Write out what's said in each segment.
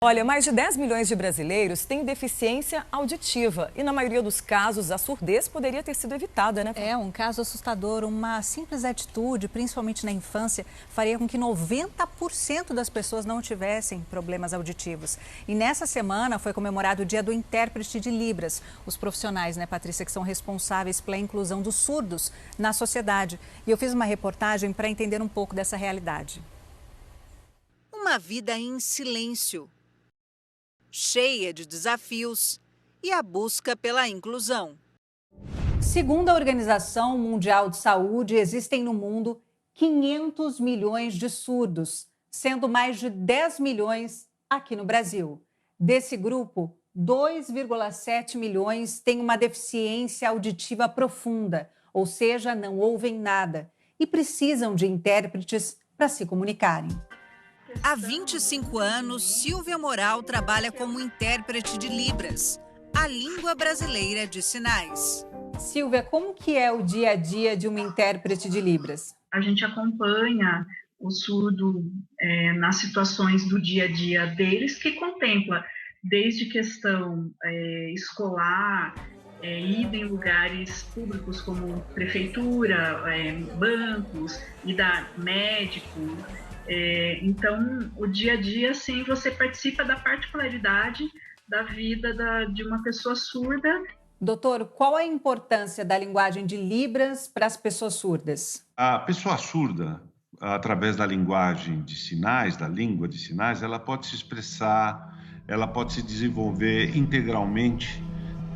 Olha, mais de 10 milhões de brasileiros têm deficiência auditiva e, na maioria dos casos, a surdez poderia ter sido evitada, né? É um caso assustador. Uma simples atitude, principalmente na infância, faria com que 90% das pessoas não tivessem problemas auditivos. E nessa semana foi comemorado o Dia do Intérprete de Libras. Os profissionais, né, Patrícia, que são responsáveis pela inclusão dos surdos na sociedade. E eu fiz uma reportagem para entender um pouco dessa realidade. Uma vida em silêncio, cheia de desafios e a busca pela inclusão. Segundo a Organização Mundial de Saúde, existem no mundo 500 milhões de surdos, sendo mais de 10 milhões aqui no Brasil. Desse grupo, 2,7 milhões têm uma deficiência auditiva profunda, ou seja, não ouvem nada, e precisam de intérpretes para se comunicarem. Há 25 anos, Silvia Moral trabalha como intérprete de Libras, a língua brasileira de sinais. Silvia, como que é o dia a dia de uma intérprete de Libras? A gente acompanha o surdo nas situações do dia a dia deles, que contempla desde questão escolar, ida em lugares públicos como prefeitura, bancos, ida médico. Então, o dia a dia, sim, você participa da particularidade da vida de uma pessoa surda. Doutor, qual a importância da linguagem de Libras para as pessoas surdas? A pessoa surda, através da linguagem de sinais, da língua de sinais, ela pode se expressar, ela pode se desenvolver integralmente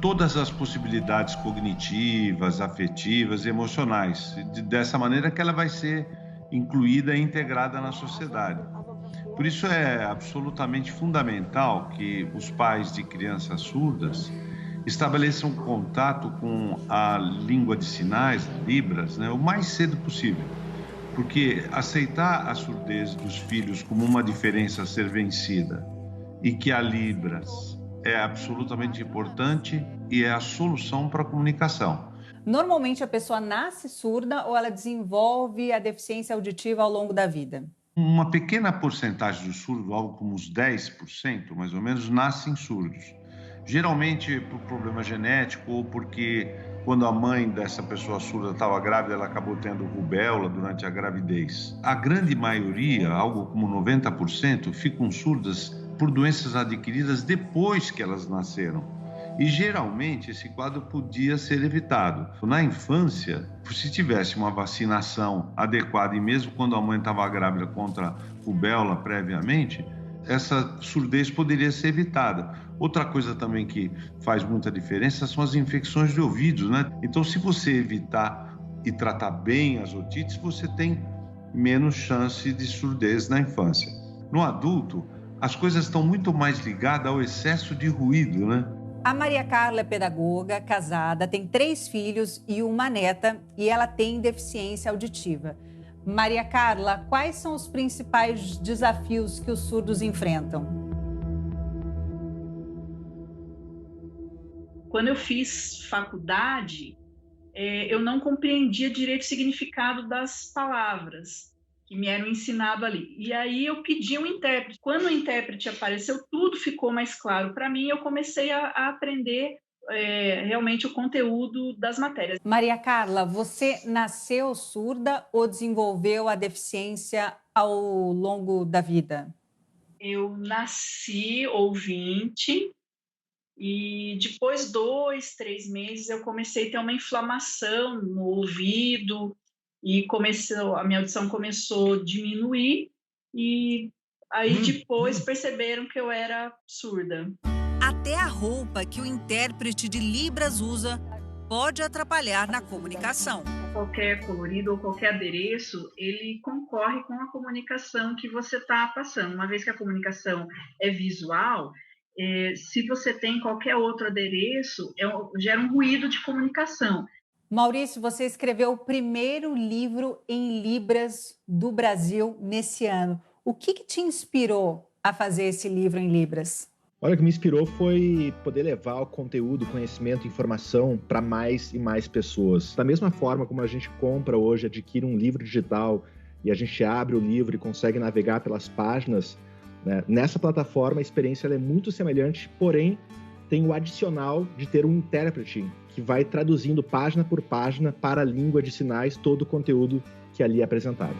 todas as possibilidades cognitivas, afetivas e emocionais. Dessa maneira que ela vai ser incluída e integrada na sociedade. Por isso é absolutamente fundamental que os pais de crianças surdas estabeleçam contato com a língua de sinais, Libras, o mais cedo possível. Porque aceitar a surdez dos filhos como uma diferença a ser vencida e que a Libras é absolutamente importante e é a solução para a comunicação. Normalmente a pessoa nasce surda ou ela desenvolve a deficiência auditiva ao longo da vida? Uma pequena porcentagem dos surdos, algo como uns 10%, mais ou menos, nascem surdos. Geralmente por problema genético ou porque quando a mãe dessa pessoa surda estava grávida, ela acabou tendo rubéola durante a gravidez. A grande maioria, algo como 90%, ficam surdas por doenças adquiridas depois que elas nasceram. E geralmente esse quadro podia ser evitado. Na infância, se tivesse uma vacinação adequada e mesmo quando a mãe estava grávida contra rubéola previamente, essa surdez poderia ser evitada. Outra coisa também que faz muita diferença são as infecções de ouvidos, né? Então, se você evitar e tratar bem as otites, você tem menos chance de surdez na infância. No adulto, as coisas estão muito mais ligadas ao excesso de ruído, né? A Maria Carla é pedagoga, casada, tem 3 filhos e uma neta e ela tem deficiência auditiva. Maria Carla, quais são os principais desafios que os surdos enfrentam? Quando eu fiz faculdade, eu não compreendia direito o significado das palavras que me eram ensinadas ali. E aí eu pedi um intérprete. Quando o intérprete apareceu, tudo ficou mais claro para mim. Eu comecei a aprender realmente o conteúdo das matérias. Maria Carla, você nasceu surda ou desenvolveu a deficiência ao longo da vida? Eu nasci ouvinte e depois 2, 3 meses eu comecei a ter uma inflamação no ouvido e a minha audição começou a diminuir e aí depois perceberam que eu era surda. Até a roupa que o intérprete de Libras usa pode atrapalhar na comunicação. Qualquer colorido ou qualquer adereço, ele concorre com a comunicação que você está passando. Uma vez que a comunicação é visual, se você tem qualquer outro adereço, gera um ruído de comunicação. Maurício, você escreveu o primeiro livro em Libras do Brasil nesse ano. O que te inspirou a fazer esse livro em Libras? Olha, o que me inspirou foi poder levar o conteúdo, conhecimento, informação para mais e mais pessoas. Da mesma forma como a gente compra hoje, adquire um livro digital e a gente abre o livro e consegue navegar pelas páginas, né? Nessa plataforma, a experiência ela é muito semelhante, porém, tem o adicional de ter um intérprete que vai traduzindo página por página para a língua de sinais todo o conteúdo que ali é apresentado.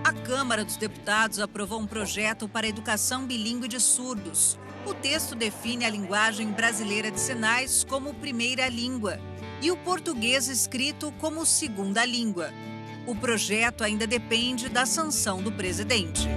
A Câmara dos Deputados aprovou um projeto para a educação bilíngue de surdos. O texto define a linguagem brasileira de sinais como primeira língua e o português escrito como segunda língua. O projeto ainda depende da sanção do presidente.